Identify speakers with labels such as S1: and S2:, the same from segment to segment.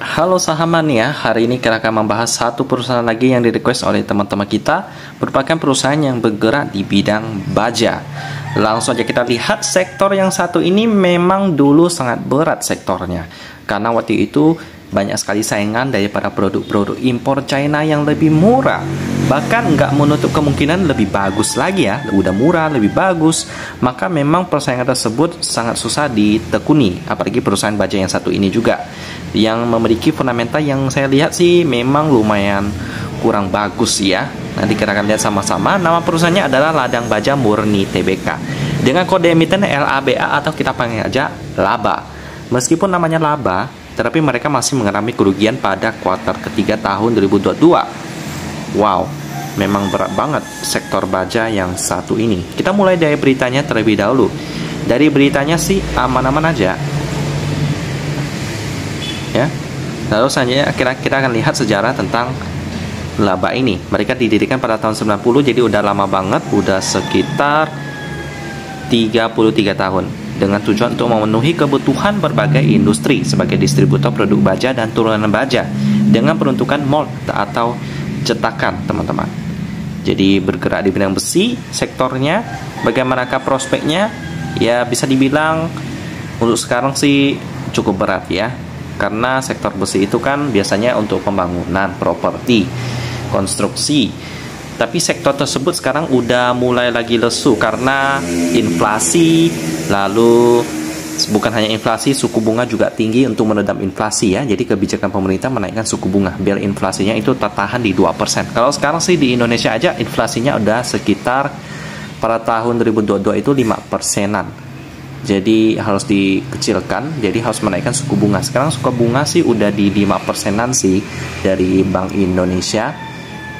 S1: Halo sahabat ya, hari ini kita akan membahas satu perusahaan lagi yang di-request oleh teman-teman kita, merupakan perusahaan yang bergerak di bidang baja. Langsung aja kita lihat sektor yang satu ini memang dulu sangat berat sektornya, karena waktu itu banyak sekali saingan daripada produk-produk impor China yang lebih murah. Bahkan nggak menutup kemungkinan lebih bagus lagi ya, udah murah, lebih bagus. Maka memang persaingan tersebut sangat susah ditekuni, apalagi perusahaan baja yang satu ini juga, yang memiliki fundamental yang saya lihat sih memang lumayan kurang bagus ya. Nanti kita akan lihat sama-sama. Nama perusahaannya adalah Ladang Baja Murni Tbk, dengan kode emiten LABA atau kita panggil aja Laba. Meskipun namanya Laba, tetapi mereka masih mengalami kerugian pada kuartal ketiga tahun 2022. Wow, memang berat banget sektor baja yang satu ini. Kita mulai dari beritanya terlebih dahulu. Dari beritanya sih aman-aman aja ya. Lalu selanjutnya kita akan lihat sejarah tentang Laba ini. Mereka didirikan pada tahun 90, jadi udah lama banget, udah sekitar 33 tahun, dengan tujuan untuk memenuhi kebutuhan berbagai industri sebagai distributor produk baja dan turunan baja dengan peruntukan mold atau cetakan, teman-teman. Jadi bergerak di bidang besi sektornya. Bagaimanakah prospeknya? Ya bisa dibilang untuk sekarang sih cukup berat ya, karena sektor besi itu kan biasanya untuk pembangunan, properti, konstruksi. Tapi sektor tersebut sekarang udah mulai lagi lesu karena inflasi. Lalu bukan hanya inflasi, suku bunga juga tinggi untuk meredam inflasi ya. Jadi kebijakan pemerintah menaikkan suku bunga biar inflasinya itu tertahan di 2%. Kalau sekarang sih di Indonesia aja inflasinya udah sekitar pada tahun 2022 itu 5%-an. Jadi harus dikecilkan, jadi harus menaikkan suku bunga. Sekarang suku bunga sih udah di 5%-an sih dari Bank Indonesia.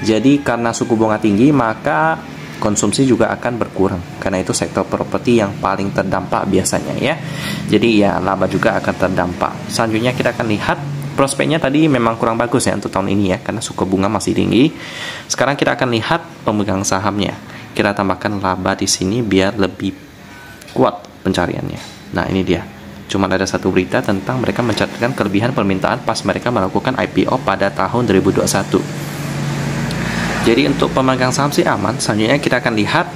S1: Jadi karena suku bunga tinggi, maka konsumsi juga akan berkurang. Karena itu sektor properti yang paling terdampak biasanya ya. Jadi ya laba juga akan terdampak. Selanjutnya kita akan lihat prospeknya. Tadi memang kurang bagus ya untuk tahun ini ya, karena suku bunga masih tinggi. Sekarang kita akan lihat pemegang sahamnya. Kita tambahkan laba di sini biar lebih kuat pencariannya. Nah ini dia. Cuma ada satu berita tentang mereka mencatatkan kelebihan permintaan pas mereka melakukan IPO pada tahun 2021. Jadi untuk pemegang saham sih aman. Selanjutnya kita akan lihat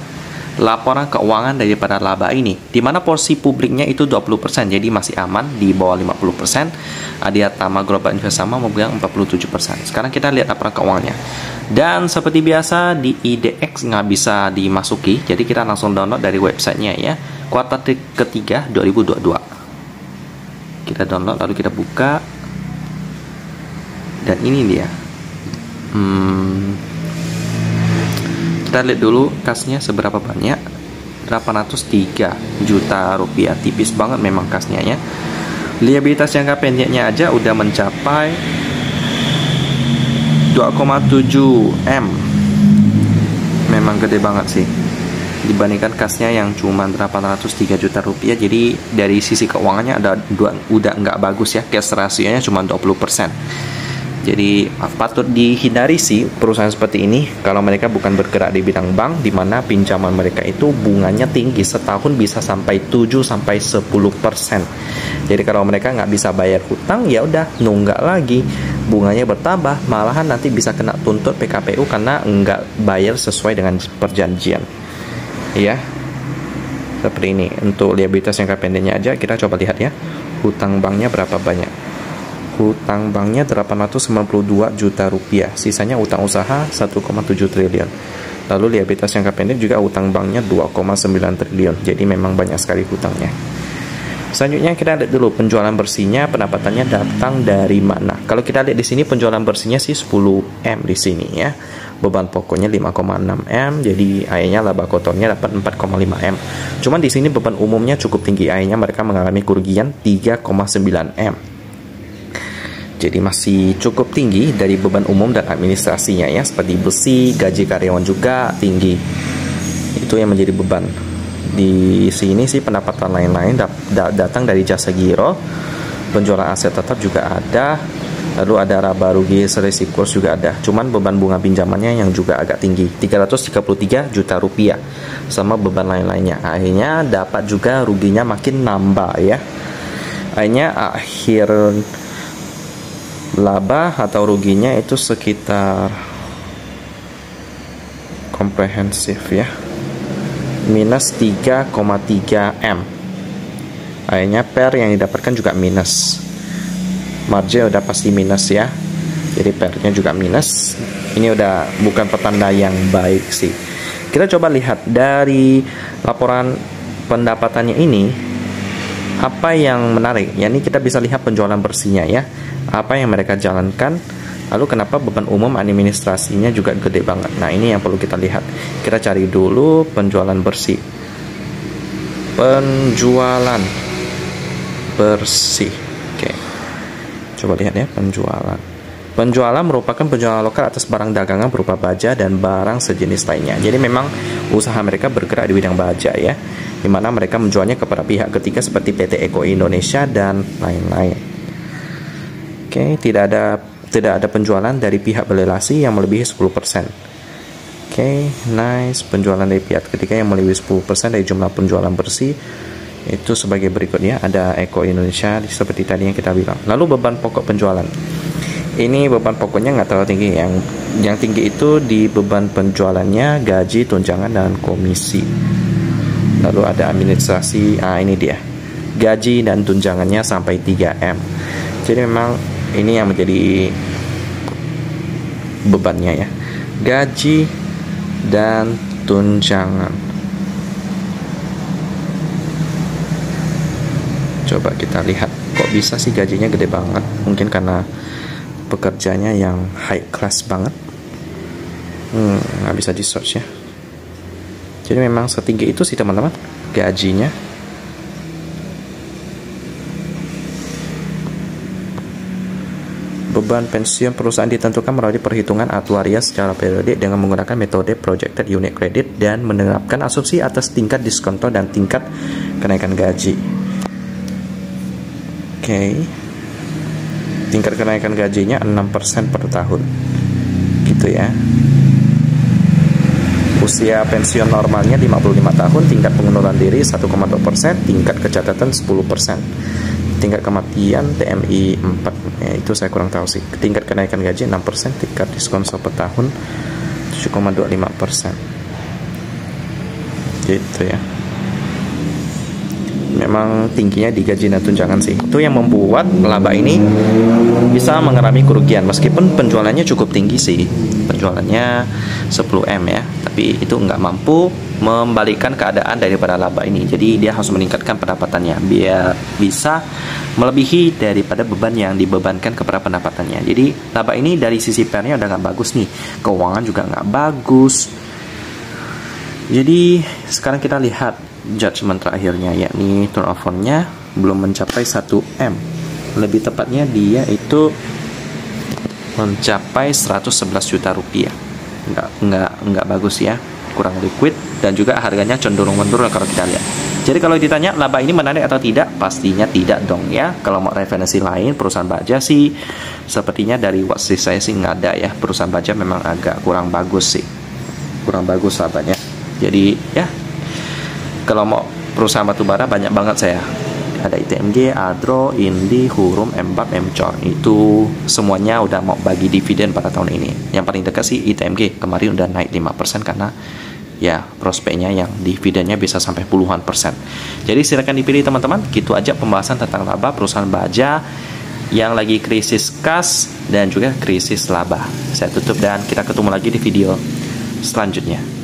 S1: laporan keuangan daripada laba ini, di mana porsi publiknya itu 20%, jadi masih aman di bawah 50%. Adiatama Global Invest sama memegang 47%. Sekarang kita lihat laporan keuangannya. Dan seperti biasa di IDX nggak bisa dimasuki, jadi kita langsung download dari websitenya ya. Kuartal ketiga 2022. Kita download lalu kita buka. Dan ini dia. Kita lihat dulu kasnya seberapa banyak. 803 juta rupiah. Tipis banget memang kasnya ya. Liabilitas jangka pendeknya aja udah mencapai 2,7 M. Memang gede banget sih dibandingkan kasnya yang cuma 803 juta rupiah. Jadi dari sisi keuangannya udah nggak bagus ya. Cash rasionya cuma 20%. Jadi patut dihindari sih perusahaan seperti ini kalau mereka bukan bergerak di bidang bank, di mana pinjaman mereka itu bunganya tinggi, setahun bisa sampai 7-10%. Jadi kalau mereka nggak bisa bayar hutang, ya udah nunggak lagi, bunganya bertambah, malahan nanti bisa kena tuntut PKPU karena nggak bayar sesuai dengan perjanjian. Ya, seperti ini. Untuk liabilitas jangka pendeknya aja kita coba lihat ya, hutang banknya berapa banyak. Hutang banknya 892 juta rupiah, sisanya utang usaha 1,7 triliun. Lalu liabilitas jangka pendek juga utang banknya 2,9 triliun. Jadi memang banyak sekali hutangnya. Selanjutnya kita lihat dulu penjualan bersihnya, pendapatannya datang dari mana. Kalau kita lihat di sini penjualan bersihnya sih 10 M di sini ya. Beban pokoknya 5,6 M, jadi akhirnya laba kotornya dapat 4,5 M. Cuman di sini beban umumnya cukup tinggi, akhirnya mereka mengalami kerugian 3,9 M. Jadi masih cukup tinggi dari beban umum dan administrasinya ya, seperti besi, gaji karyawan juga tinggi. Itu yang menjadi beban. Di sini sih pendapatan lain-lain datang dari jasa giro, penjualan aset tetap juga ada, lalu ada laba rugi resiko juga ada. Cuman beban bunga pinjamannya yang juga agak tinggi, 333 juta rupiah, sama beban lain-lainnya. Akhirnya dapat juga ruginya makin nambah ya. Akhirnya laba atau ruginya itu sekitar komprehensif ya, minus 3,3 M. Akhirnya per yang didapatkan juga minus, margin udah pasti minus ya, jadi pernya juga minus. Ini udah bukan petanda yang baik sih. Kita coba lihat dari laporan pendapatannya ini, apa yang menarik ya, ini kita bisa lihat penjualan bersihnya ya, apa yang mereka jalankan, lalu kenapa beban umum administrasinya juga gede banget. Nah ini yang perlu kita lihat. Kita cari dulu penjualan bersih, penjualan bersih. Oke, coba lihat ya, penjualan merupakan penjualan lokal atas barang dagangan berupa baja dan barang sejenis lainnya. Jadi memang usaha mereka bergerak di bidang baja ya, di mana mereka menjualnya kepada pihak ketiga seperti PT Eko Indonesia dan lain-lain. Oke, tidak ada penjualan dari pihak belelasi yang melebihi 10%. Oke, nice. Penjualan dari pihak ketiga yang melebihi 10% dari jumlah penjualan bersih itu sebagai berikutnya. Ada Eko Indonesia seperti tadi yang kita bilang. Lalu beban pokok penjualan. Ini beban pokoknya nggak terlalu tinggi. Yang tinggi itu di beban penjualannya, gaji, tunjangan, dan komisi. Lalu ada administrasi. Ini dia. Gaji dan tunjangannya sampai 3M. Jadi memang ini yang menjadi bebannya ya. Gaji dan tunjangan. Coba kita lihat. Kok bisa sih gajinya gede banget? Mungkin karena pekerjanya yang high class banget. Nggak bisa di search ya. Jadi memang setinggi itu sih teman-teman gajinya. Beban pensiun perusahaan ditentukan melalui perhitungan aktuaria secara periodik dengan menggunakan metode projected unit credit dan menerapkan asumsi atas tingkat diskonto dan tingkat kenaikan gaji. Oke. Tingkat kenaikan gajinya 6% per tahun gitu ya. Usia pensiun normalnya 55 tahun, tingkat pengunduran diri 1,2%, tingkat kecacatan 10%, tingkat kematian TMI 4 ya, itu saya kurang tahu sih. Tingkat kenaikan gaji 6%, tingkat diskon per tahun 7,25% gitu ya. Memang tingginya di gaji dan tunjangan sih. Itu yang membuat laba ini bisa mengalami kerugian meskipun penjualannya cukup tinggi sih. Penjualannya 10M ya, tapi itu nggak mampu membalikan keadaan daripada laba ini. Jadi dia harus meningkatkan pendapatannya biar bisa melebihi daripada beban yang dibebankan kepada pendapatannya. Jadi laba ini dari sisi pernya udah nggak bagus nih, keuangan juga nggak bagus. Jadi sekarang kita lihat judgement terakhirnya, yakni turnover-nya belum mencapai 1M. Lebih tepatnya dia itu mencapai 111 juta rupiah. Nggak bagus ya, kurang liquid dan juga harganya cenderung menurun kalau kita lihat. Jadi kalau ditanya laba ini menarik atau tidak, pastinya tidak dong ya. Kalau mau referensi lain perusahaan baja sih sepertinya dari watchlist saya sih nggak ada ya. Perusahaan baja memang agak kurang bagus sih, kurang bagus labanya. Jadi ya, kalau mau perusahaan batubara banyak banget saya. Ada ITMG, Adro, Indi, Hurum, Embab, Mcor. Itu semuanya udah mau bagi dividen pada tahun ini. Yang paling dekat sih ITMG. Kemarin udah naik 5% karena ya prospeknya yang dividennya bisa sampai puluhan persen. Jadi silakan dipilih teman-teman. Gitu aja pembahasan tentang laba perusahaan baja yang lagi krisis kas dan juga krisis laba. Saya tutup dan kita ketemu lagi di video selanjutnya.